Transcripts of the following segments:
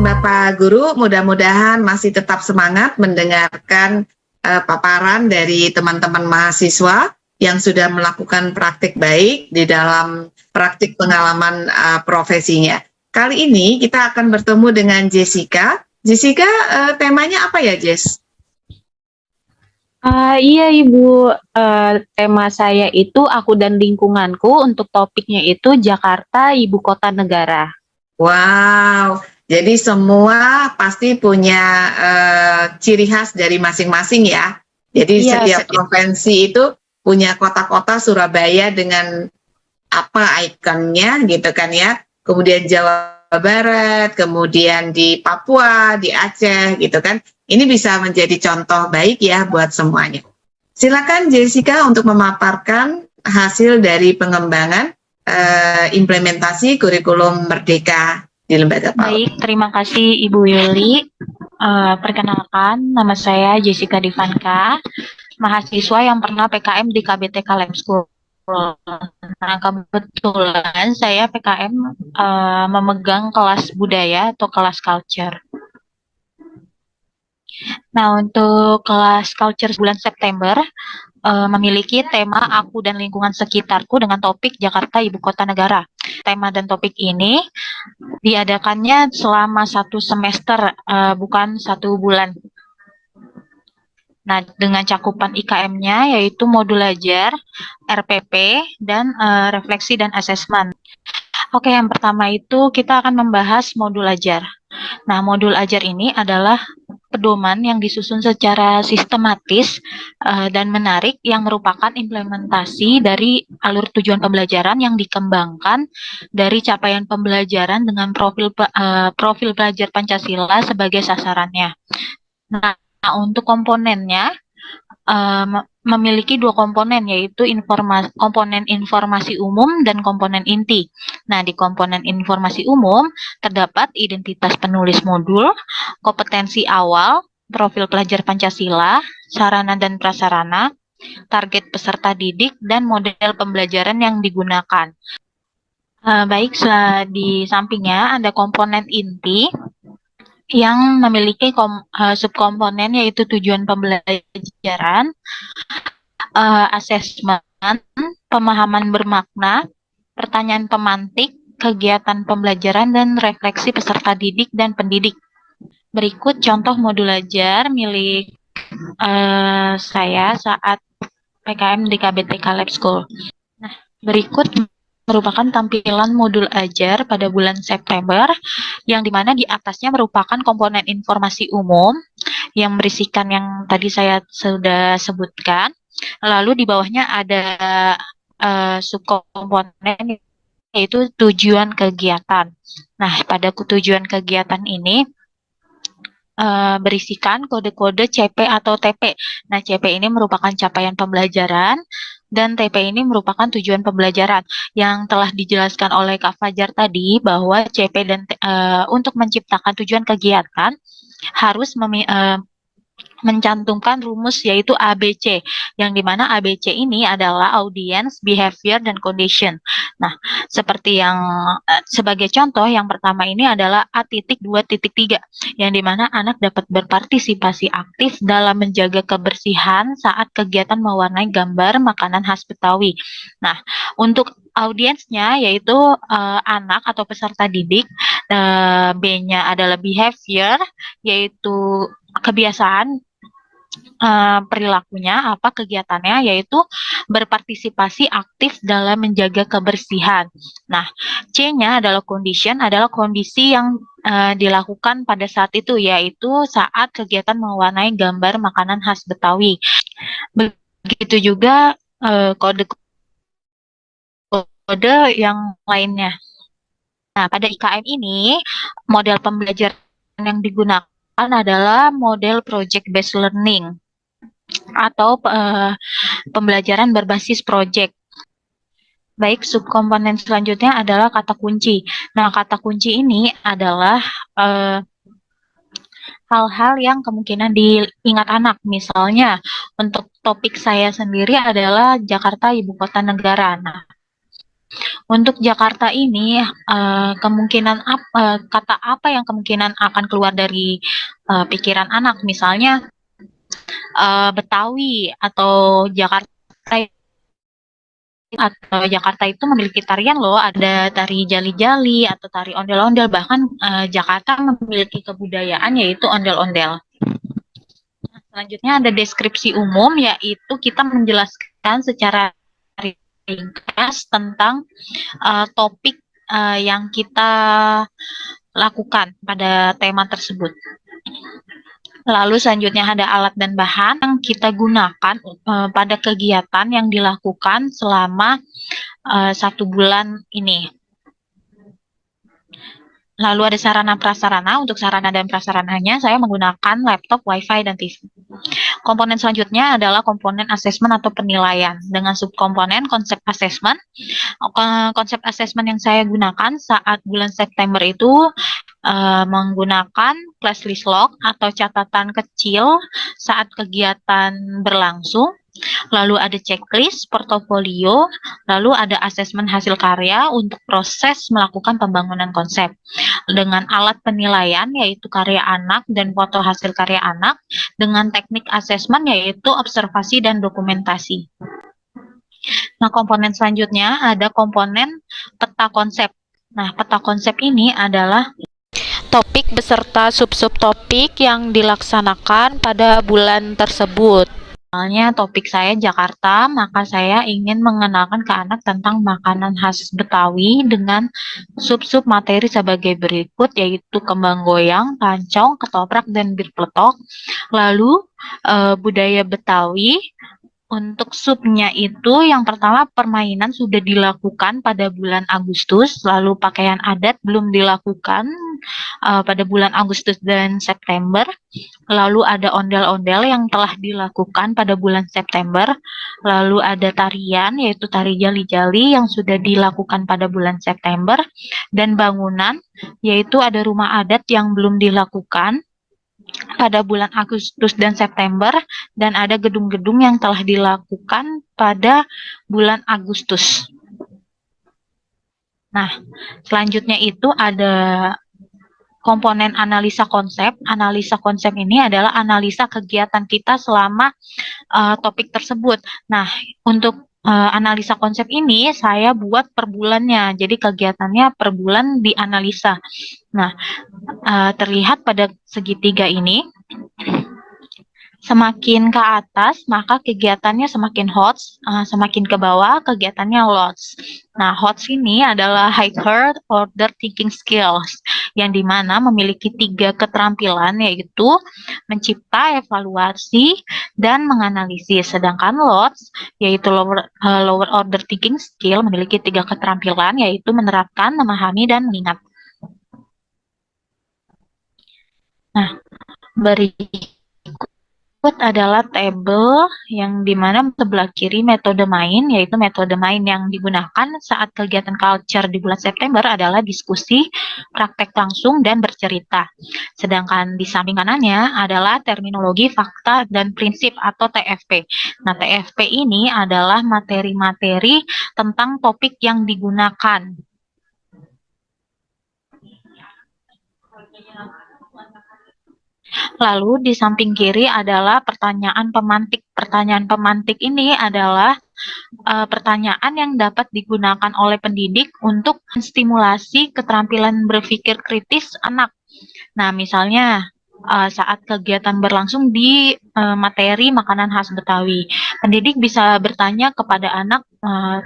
Bapak Guru, mudah-mudahan masih tetap semangat mendengarkan paparan dari teman-teman mahasiswa yang sudah melakukan praktik baik di dalam praktik pengalaman profesinya. Kali ini kita akan bertemu dengan Jessica. Jessica, temanya apa ya, Jess? Iya Ibu, tema saya itu aku dan lingkunganku, untuk topiknya itu Jakarta Ibu Kota Negara. Wow, jadi semua pasti punya ciri khas dari masing-masing ya. Jadi Iya, setiap provinsi itu punya kota-kota. Surabaya dengan apa ikonnya gitu kan ya. Kemudian Jawa Barat, kemudian di Papua, di Aceh gitu kan. Ini bisa menjadi contoh baik ya buat semuanya. Silakan Jessica untuk memaparkan hasil dari pengembangan implementasi kurikulum Merdeka di Lembaga PAUD. Baik, terima kasih Ibu Yuli. Perkenalkan, nama saya Jessica Divanka, mahasiswa yang pernah PKM di KBTK Lab School. Nah, kebetulan saya PKM memegang kelas budaya atau kelas culture. Nah, untuk kelas culture bulan September, memiliki tema aku dan lingkungan sekitarku dengan topik Jakarta Ibu Kota Negara. Tema dan topik ini diadakannya selama 1 semester, bukan 1 bulan. Nah, dengan cakupan IKM-nya yaitu modul ajar, RPP, dan refleksi dan asesmen. Oke, yang pertama itu kita akan membahas modul ajar. Nah, modul ajar ini adalah pedoman yang disusun secara sistematis dan menarik yang merupakan implementasi dari alur tujuan pembelajaran yang dikembangkan dari capaian pembelajaran dengan profil pelajar Pancasila sebagai sasarannya. Nah, untuk komponennya memiliki 2 komponen, yaitu komponen informasi umum dan komponen inti. Nah, di komponen informasi umum terdapat identitas penulis modul, kompetensi awal, profil pelajar Pancasila, sarana dan prasarana, target peserta didik, dan model pembelajaran yang digunakan. Baik, di sampingnya ada komponen inti yang memiliki subkomponen, yaitu tujuan pembelajaran, asesmen, pemahaman bermakna, pertanyaan pemantik, kegiatan pembelajaran, dan refleksi peserta didik dan pendidik. Berikut contoh modul ajar milik saya saat PKM di KBTK Lab School. Nah, berikut merupakan tampilan modul ajar pada bulan September, yang dimana di atasnya merupakan komponen informasi umum yang berisikan yang tadi saya sudah sebutkan. Lalu di bawahnya ada subkomponen, yaitu tujuan kegiatan. Nah, pada tujuan kegiatan ini berisikan kode-kode CP atau TP. Nah, CP ini merupakan capaian pembelajaran, dan TP ini merupakan tujuan pembelajaran yang telah dijelaskan oleh Kak Fajar tadi, bahwa CP dan untuk menciptakan tujuan kegiatan harus mencantumkan rumus, yaitu ABC, yang dimana ABC ini adalah audience, behavior, dan condition. Nah, seperti yang sebagai contoh, yang pertama ini adalah A.2.3, yang dimana anak dapat berpartisipasi aktif dalam menjaga kebersihan saat kegiatan mewarnai gambar makanan khas Betawi. Nah, untuk audiensnya yaitu anak atau peserta didik, B-nya adalah behavior, yaitu kebiasaan perilakunya, kegiatannya, yaitu berpartisipasi aktif dalam menjaga kebersihan. Nah, C-nya adalah condition, adalah kondisi yang dilakukan pada saat itu, yaitu saat kegiatan mewarnai gambar makanan khas Betawi. Begitu juga kode yang lainnya. Nah, pada IKM ini, model pembelajaran yang digunakan adalah model project based learning atau pembelajaran berbasis project. Baik, subkomponen selanjutnya adalah kata kunci. Nah, kata kunci ini adalah hal-hal yang kemungkinan diingat anak. Misalnya, untuk topik saya sendiri adalah Jakarta Ibu Kota Negara. Nah, Untuk Jakarta ini, kata apa yang kemungkinan akan keluar dari pikiran anak, misalnya Betawi atau Jakarta itu memiliki tarian loh, ada tari jali-jali atau tari ondel-ondel, bahkan Jakarta memiliki kebudayaan yaitu ondel-ondel. Selanjutnya ada deskripsi umum, yaitu kita menjelaskan secara ringkas tentang topik yang kita lakukan pada tema tersebut. Lalu selanjutnya ada alat dan bahan yang kita gunakan pada kegiatan yang dilakukan selama 1 bulan ini. Lalu ada sarana prasarana. Untuk sarana dan prasarananya saya menggunakan laptop, wifi, dan TV. Komponen selanjutnya adalah komponen asesmen atau penilaian. Dengan subkomponen konsep asesmen. Konsep asesmen yang saya gunakan saat bulan September itu menggunakan class list log atau catatan kecil saat kegiatan berlangsung. Lalu ada checklist, portofolio, lalu ada asesmen hasil karya untuk proses melakukan pembangunan konsep. Dengan alat penilaian yaitu karya anak dan foto hasil karya anak, dengan teknik asesmen yaitu observasi dan dokumentasi. Nah, komponen selanjutnya ada komponen peta konsep. Nah, peta konsep ini adalah topik beserta sub-subtopik yang dilaksanakan pada bulan tersebut. Misalnya topik saya Jakarta, maka saya ingin mengenalkan ke anak tentang makanan khas Betawi dengan sub-sub materi sebagai berikut, yaitu kembang goyang, pancong, ketoprak, dan bir peletok. Lalu budaya Betawi. Untuk subnya itu yang pertama permainan sudah dilakukan pada bulan Agustus, lalu pakaian adat belum dilakukan pada bulan Agustus dan September, lalu ada ondel-ondel yang telah dilakukan pada bulan September, lalu ada tarian yaitu tari jali-jali yang sudah dilakukan pada bulan September, dan bangunan yaitu ada rumah adat yang belum dilakukan pada bulan Agustus dan September, dan ada gedung-gedung yang telah dilakukan pada bulan Agustus. Nah, selanjutnya itu ada komponen analisa konsep. Analisa konsep ini adalah analisa kegiatan kita selama topik tersebut. Nah, untuk analisa konsep ini saya buat per bulannya, jadi kegiatannya per bulan dianalisa. Nah, terlihat pada segitiga ini, semakin ke atas maka kegiatannya semakin hot, semakin ke bawah kegiatannya lots. Nah, hot ini adalah higher order thinking skills, yang dimana memiliki 3 keterampilan, yaitu mencipta, evaluasi, dan menganalisis. Sedangkan lots yaitu lower order thinking skill memiliki 3 keterampilan, yaitu menerapkan, memahami, dan mengingat. Nah, berikut adalah tabel yang dimana sebelah kiri metode main, yaitu metode main yang digunakan saat kegiatan culture di bulan September adalah diskusi, praktek langsung, dan bercerita. Sedangkan di samping kanannya adalah terminologi, fakta, dan prinsip atau TFP. Nah, TFP ini adalah materi-materi tentang topik yang digunakan. Lalu di samping kiri adalah pertanyaan pemantik. Pertanyaan pemantik ini adalah pertanyaan yang dapat digunakan oleh pendidik untuk menstimulasi keterampilan berpikir kritis anak. Nah, misalnya saat kegiatan berlangsung di materi makanan khas Betawi, pendidik bisa bertanya kepada anak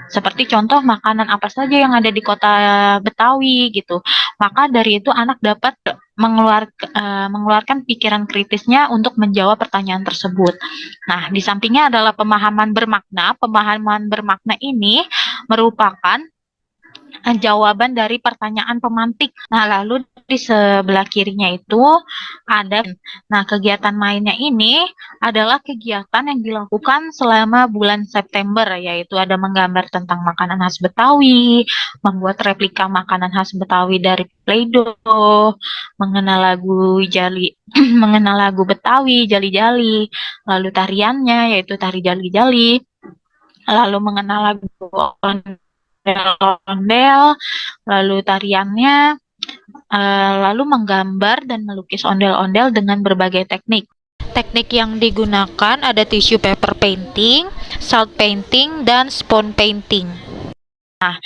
seperti contoh makanan apa saja yang ada di kota Betawi gitu. Maka dari itu anak dapat mengeluarkan pikiran kritisnya untuk menjawab pertanyaan tersebut. Nah, di sampingnya adalah pemahaman bermakna. Pemahaman bermakna ini merupakan jawaban dari pertanyaan pemantik. Nah, lalu di sebelah kirinya itu ada, nah kegiatan mainnya ini adalah kegiatan yang dilakukan selama bulan September, yaitu ada menggambar tentang makanan khas Betawi, membuat replika makanan khas Betawi dari Play-Doh, mengenal lagu mengenal lagu Betawi, jali-jali, lalu tariannya yaitu tari jali-jali, lalu mengenal lagu ondel-ondel, lalu tariannya, lalu menggambar dan melukis ondel-ondel dengan berbagai teknik. Teknik yang digunakan ada tissue paper painting, salt painting, dan spon painting. Nah,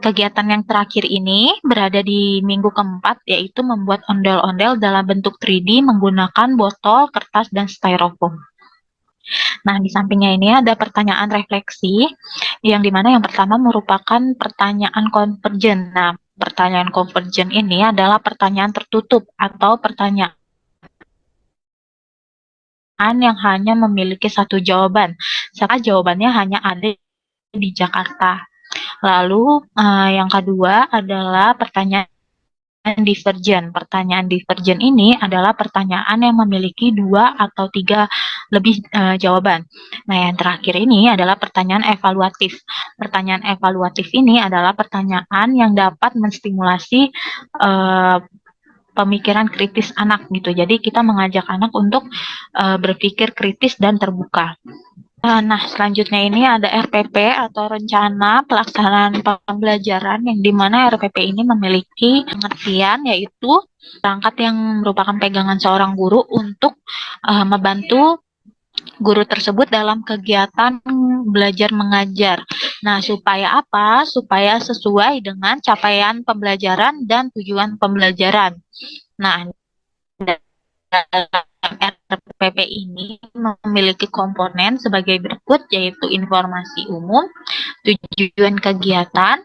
kegiatan yang terakhir ini berada di minggu keempat, yaitu membuat ondel-ondel dalam bentuk 3D menggunakan botol, kertas, dan styrofoam. Nah, di sampingnya ini ada pertanyaan refleksi, yang dimana yang pertama merupakan pertanyaan konvergen. Nah, pertanyaan konvergen ini adalah pertanyaan tertutup atau pertanyaan yang hanya memiliki satu jawaban, serta jawabannya hanya ada di Jakarta. Lalu yang kedua adalah pertanyaan divergen. Pertanyaan divergen ini adalah pertanyaan yang memiliki 2 atau 3 lebih jawaban. Nah, yang terakhir ini adalah pertanyaan evaluatif. Pertanyaan evaluatif ini adalah pertanyaan yang dapat menstimulasi pemikiran kritis anak gitu. Jadi kita mengajak anak untuk berpikir kritis dan terbuka. Nah, selanjutnya ini ada RPP atau Rencana Pelaksanaan Pembelajaran, yang dimana RPP ini memiliki pengertian yaitu perangkat yang merupakan pegangan seorang guru untuk membantu guru tersebut dalam kegiatan belajar mengajar. Nah, supaya apa? Supaya sesuai dengan capaian pembelajaran dan tujuan pembelajaran. Nah, RPP ini memiliki komponen sebagai berikut, yaitu informasi umum, tujuan kegiatan,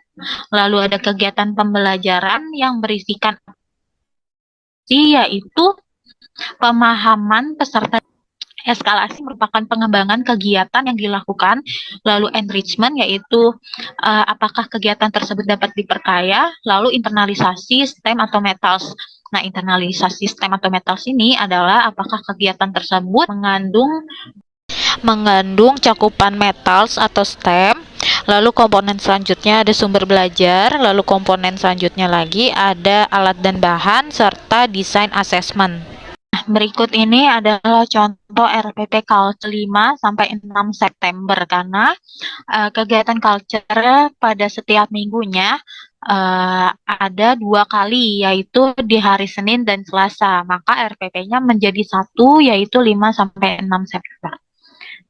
lalu ada kegiatan pembelajaran yang berisikan yaitu pemahaman peserta. Eskalasi merupakan pengembangan kegiatan yang dilakukan, lalu enrichment yaitu apakah kegiatan tersebut dapat diperkaya, lalu internalisasi STEM atau metals. Nah, internalisasi STEM atau metals ini adalah apakah kegiatan tersebut mengandung cakupan metals atau STEM. Lalu komponen selanjutnya ada sumber belajar, lalu komponen selanjutnya lagi ada alat dan bahan, serta desain assessment. Berikut ini adalah contoh RPP Culture 5 sampai 6 September, karena kegiatan culture pada setiap minggunya ada 2 kali, yaitu di hari Senin dan Selasa. Maka RPP-nya menjadi 1, yaitu 5 sampai 6 September.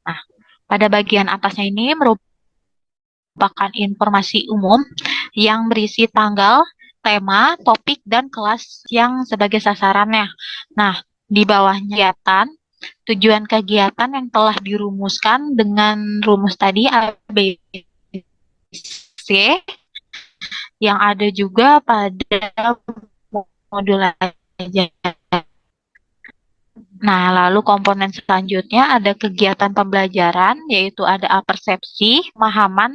Nah, pada bagian atasnya ini merupakan informasi umum yang berisi tanggal, tema, topik, dan kelas yang sebagai sasarannya. Nah, di bawahnya kegiatan, tujuan kegiatan yang telah dirumuskan dengan rumus tadi A, B, C, yang ada juga pada modul ajar. Nah, lalu komponen selanjutnya ada kegiatan pembelajaran, yaitu ada persepsi, pemahaman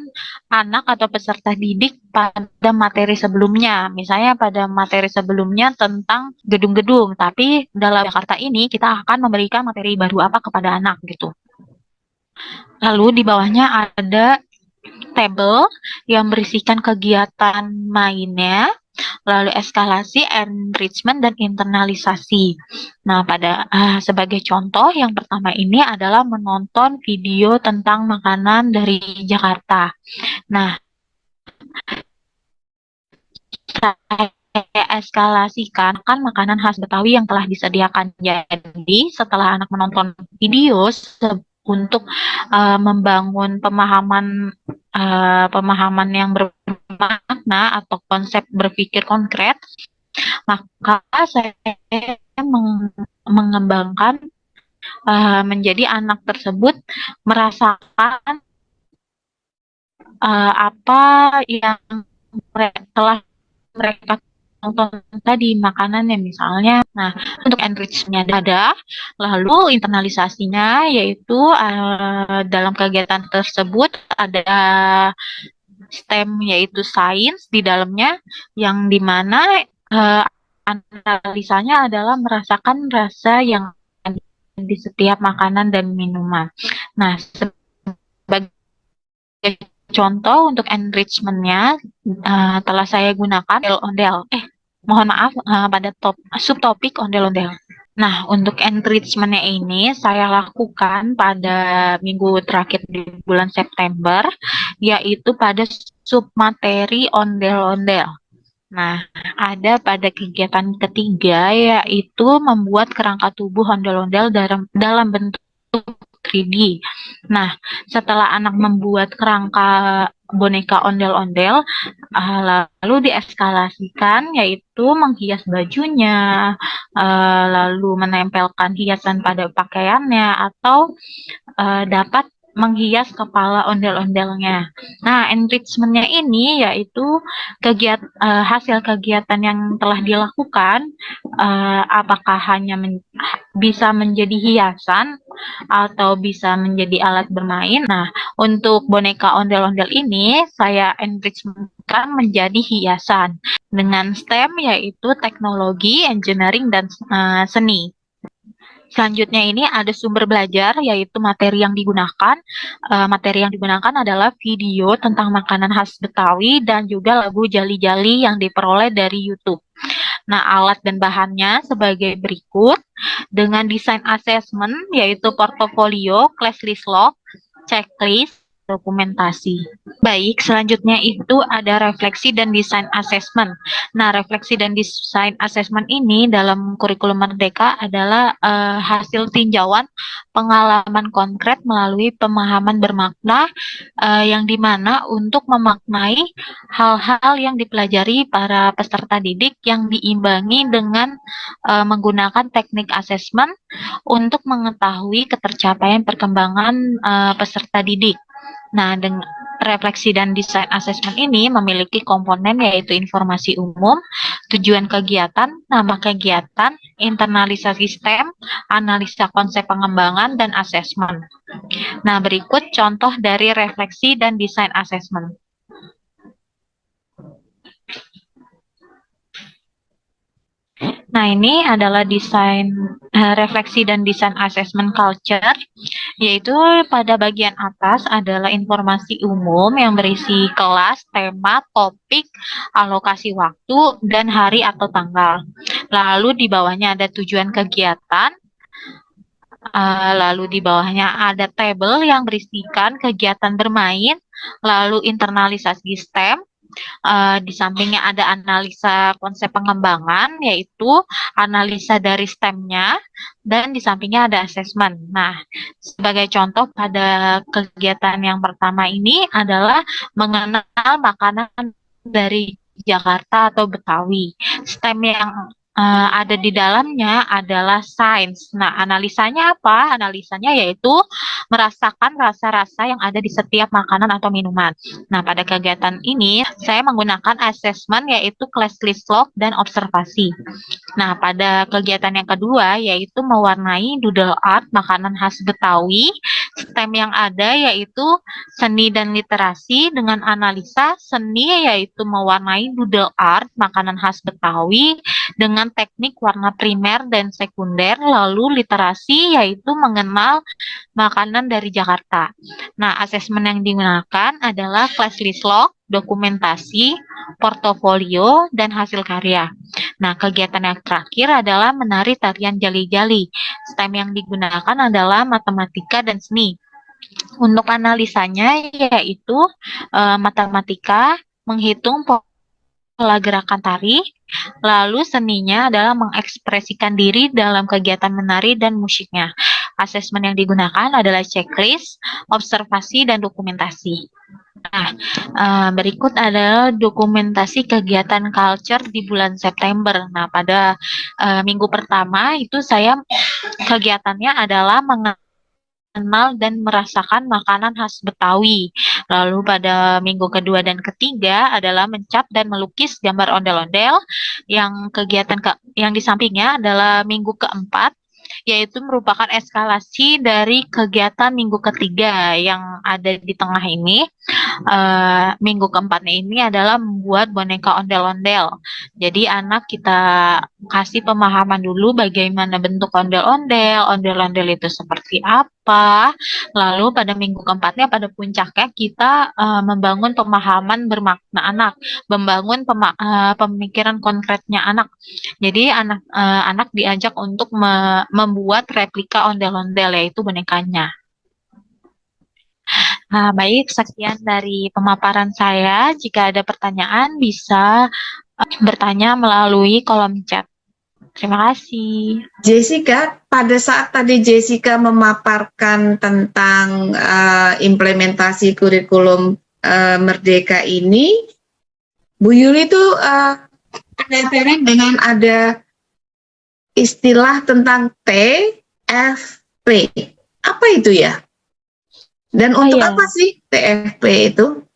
anak atau peserta didik pada materi sebelumnya. Misalnya pada materi sebelumnya tentang gedung-gedung, tapi dalam Jakarta ini kita akan memberikan materi baru apa kepada anak gitu. Lalu di bawahnya ada tabel yang berisikan kegiatan mainnya, lalu eskalasi, enrichment, dan internalisasi. Nah, pada sebagai contoh, yang pertama ini adalah menonton video tentang makanan dari Jakarta. Nah, saya eskalasikan kan makanan khas Betawi yang telah disediakan. Jadi, setelah anak menonton video untuk membangun pemahaman yang bermakna atau konsep berpikir konkret, maka saya mengembangkan menjadi anak tersebut merasakan apa yang telah mereka tonton tadi, makanannya misalnya. Nah, untuk enrichment-nya ada, lalu internalisasinya yaitu dalam kegiatan tersebut ada STEM yaitu sains di dalamnya, yang dimana analisanya adalah merasakan rasa yang di setiap makanan dan minuman. Nah, sebagai contoh untuk enrichment-nya telah saya gunakan ondel-ondel. Mohon maaf pada subtopik ondel-ondel. Nah, untuk enrichment-nya ini saya lakukan pada minggu terakhir di bulan September, yaitu pada submateri ondel-ondel. Nah, ada pada kegiatan ketiga yaitu membuat kerangka tubuh ondel-ondel dalam bentuk 3D. Nah, setelah anak membuat kerangka boneka ondel-ondel, lalu dieskalasikan yaitu menghias bajunya, lalu menempelkan hiasan pada pakaiannya, atau dapat menghias kepala ondel-ondelnya. Nah, enrichment-nya ini yaitu hasil kegiatan yang telah dilakukan, apakah hanya bisa menjadi hiasan atau bisa menjadi alat bermain. Nah, untuk boneka ondel-ondel ini saya enrichment-kan menjadi hiasan dengan STEM, yaitu teknologi, engineering, dan seni. Selanjutnya ini ada sumber belajar, yaitu materi yang digunakan. Materi yang digunakan adalah video tentang makanan khas Betawi dan juga lagu Jali-Jali yang diperoleh dari YouTube. Nah, alat dan bahannya sebagai berikut, dengan desain assessment, yaitu portofolio, class list log, checklist, dokumentasi. Baik, selanjutnya itu ada refleksi dan desain assessment. Nah, refleksi dan desain assessment ini dalam kurikulum Merdeka adalah hasil tinjauan pengalaman konkret melalui pemahaman bermakna, yang dimana untuk memaknai hal-hal yang dipelajari para peserta didik yang diimbangi dengan menggunakan teknik assessment untuk mengetahui ketercapaian perkembangan peserta didik. Nah, dengan refleksi dan desain assessment ini memiliki komponen yaitu informasi umum, tujuan kegiatan, nama kegiatan, internalisasi STEM, analisa konsep pengembangan, dan assessment. Nah, berikut contoh dari refleksi dan desain assessment. Nah, ini adalah refleksi dan desain assessment culture, yaitu pada bagian atas adalah informasi umum yang berisi kelas, tema, topik, alokasi waktu, dan hari atau tanggal. Lalu di bawahnya ada tujuan kegiatan, lalu di bawahnya ada tabel yang berisikan kegiatan bermain, lalu internalisasi STEM. Di sampingnya ada analisa konsep pengembangan, yaitu analisa dari STEM-nya, dan di sampingnya ada asesmen. Nah, sebagai contoh pada kegiatan yang pertama ini adalah mengenal makanan dari Jakarta atau Betawi. STEM yang ada di dalamnya adalah sains. Nah, analisanya apa? Analisanya yaitu merasakan rasa-rasa yang ada di setiap makanan atau minuman. Nah, pada kegiatan ini saya menggunakan asesmen yaitu class list log dan observasi. Nah, pada kegiatan yang kedua yaitu mewarnai doodle art makanan khas Betawi. STEM yang ada yaitu seni dan literasi dengan analisa seni yaitu mewarnai doodle art makanan khas Betawi dengan teknik warna primer dan sekunder, lalu literasi yaitu mengenal makanan dari Jakarta. Nah, asesmen yang digunakan adalah class list log, dokumentasi, portofolio, dan hasil karya. Nah, kegiatan yang terakhir adalah menari tarian jali-jali. STEM yang digunakan adalah matematika dan seni. Untuk analisanya yaitu matematika, menghitung pola gerakan tari, lalu seninya adalah mengekspresikan diri dalam kegiatan menari dan musiknya. Asesmen yang digunakan adalah checklist, observasi, dan dokumentasi. Nah, berikut adalah dokumentasi kegiatan culture di bulan September. Nah, pada minggu pertama itu kegiatannya adalah mengenal dan merasakan makanan khas Betawi. Lalu pada minggu kedua dan ketiga adalah mencap dan melukis gambar ondel-ondel. Yang yang di sampingnya adalah minggu keempat, yaitu merupakan eskalasi dari kegiatan minggu ketiga yang ada di tengah ini. Minggu keempatnya ini adalah membuat boneka ondel-ondel. Jadi anak kita kasih pemahaman dulu bagaimana bentuk ondel-ondel, ondel-ondel itu seperti apa. Lalu pada minggu keempatnya, pada puncaknya kita membangun pemahaman bermakna anak, membangun pemikiran konkretnya anak. Jadi anak diajak untuk membuat replika ondel-ondel, yaitu bonekanya. Baik, sekian dari pemaparan saya. Jika ada pertanyaan, bisa bertanya melalui kolom chat. Terima kasih. Jessica, pada saat tadi Jessica memaparkan tentang implementasi kurikulum Merdeka ini, Bu Yuli itu ada dengan ada istilah tentang TFP. Apa itu ya? Dan untuk iya. apa sih TFP itu?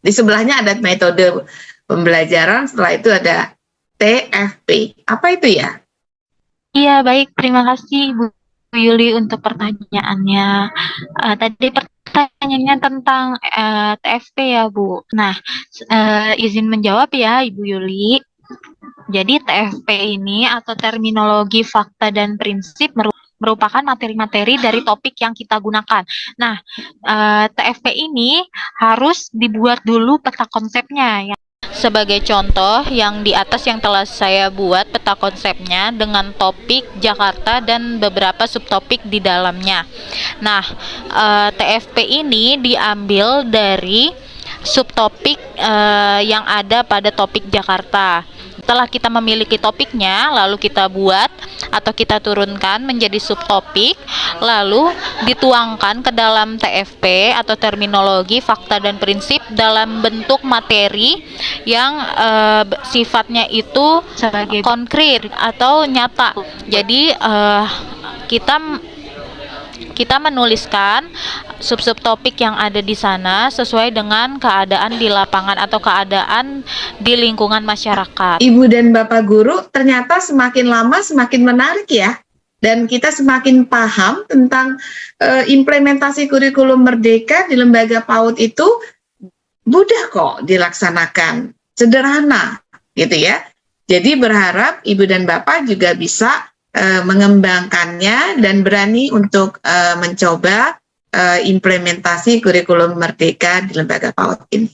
Di sebelahnya ada metode pembelajaran, setelah itu ada TFP. Apa itu ya? Iya, baik. Terima kasih Bu Yuli untuk pertanyaannya. Tadi pertanyaannya tentang TFP ya, Bu. Nah, izin menjawab ya, Ibu Yuli. Jadi TFP ini atau terminologi fakta dan prinsip merupakan materi-materi dari topik yang kita gunakan. Nah, TFP ini harus dibuat dulu peta konsepnya. Sebagai contoh, yang di atas yang telah saya buat peta konsepnya dengan topik Jakarta dan beberapa subtopik di dalamnya. Nah, TFP ini diambil dari subtopik yang ada pada topik Jakarta. Setelah kita memiliki topiknya, lalu kita buat atau kita turunkan menjadi subtopik, lalu dituangkan ke dalam TFP atau terminologi fakta dan prinsip dalam bentuk materi yang sifatnya itu sebagai konkret atau nyata. Jadi kita menuliskan sub-sub topik yang ada di sana sesuai dengan keadaan di lapangan atau keadaan di lingkungan masyarakat. Ibu dan Bapak guru, ternyata semakin lama semakin menarik ya. Dan kita semakin paham tentang implementasi kurikulum Merdeka di lembaga PAUD itu mudah kok dilaksanakan, sederhana gitu ya. Jadi berharap Ibu dan Bapak juga bisa mengembangkannya dan berani untuk mencoba implementasi kurikulum Merdeka di lembaga PAUD ini.